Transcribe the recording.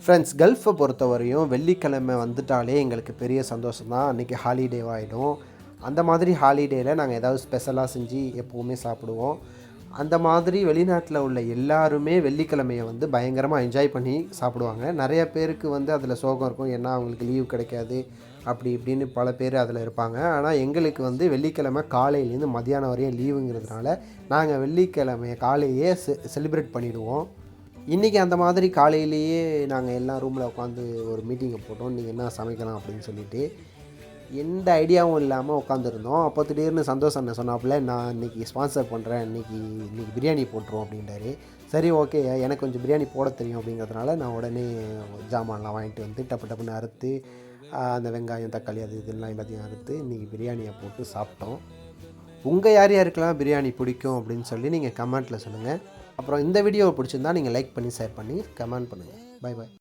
Friends, கல்ஃபை பொறுத்தவரையும் வெள்ளிக்கிழமை வந்துட்டாலே எங்களுக்கு பெரிய சந்தோஷம் தான். அன்றைக்கி ஹாலிடேவாகிடும். அந்த மாதிரி ஹாலிடேயில் நாங்கள் ஏதாவது ஸ்பெஷலாக செஞ்சு எப்போவுமே சாப்பிடுவோம். அந்த மாதிரி வெளிநாட்டில் உள்ள எல்லாருமே வெள்ளிக்கிழமையை வந்து பயங்கரமாக என்ஜாய் பண்ணி சாப்பிடுவாங்க. நிறைய பேருக்கு வந்து அதில் சோகம் இருக்கும். ஏன்னா அவங்களுக்கு லீவ் கிடைக்காது, அப்படி இப்படின்னு பல பேர் அதில் இருப்பாங்க. ஆனால் எங்களுக்கு வந்து வெள்ளிக்கிழமை காலையிலேருந்து மதியானம் வரையும் லீவுங்கிறதுனால நாங்கள் வெள்ளிக்கிழமையை காலையே செலிப்ரேட் பண்ணிவிடுவோம். இன்றைக்கி அந்த மாதிரி காலையிலேயே நாங்கள் எல்லாம் ரூமில் உட்காந்து ஒரு மீட்டிங்கை போட்டோம். நீங்கள் என்ன சமைக்கலாம் அப்படின்னு சொல்லிட்டு எந்த ஐடியாவும் இல்லாமல் உட்காந்துருந்தோம். அப்போ திடீர்னு சந்தோஷ் அண்ணன் சொன்னாப்புல, நான் இன்றைக்கி ஸ்பான்சர் பண்ணுறேன், இன்றைக்கி பிரியாணி போட்டுருவோம் அப்படின்றாரு. சரி, ஓகே, எனக்கு கொஞ்சம் பிரியாணி போட தெரியும் அப்படிங்கிறதுனால நான் உடனே ஜாமான்லாம் வாங்கிட்டு வந்து டப்பு டப்புன்னு அறுத்து அந்த வெங்காயம் தக்காளி அது இதெல்லாம் எல்லாத்தையும் அறுத்து இன்றைக்கி பிரியாணியை போட்டு சாப்பிட்டோம். உங்கள் யார் யாருக்கெல்லாம் பிரியாணி பிடிக்கும் அப்படின்னு சொல்லி நீங்கள் கமெண்ட்டில் சொல்லுங்கள். அப்புறம் இந்த வீடியோவை பிடிச்சிருந்தா நீங்கள் லைக் பண்ணி ஷேர் பண்ணி கமெண்ட் பண்ணுங்கள். Bye bye.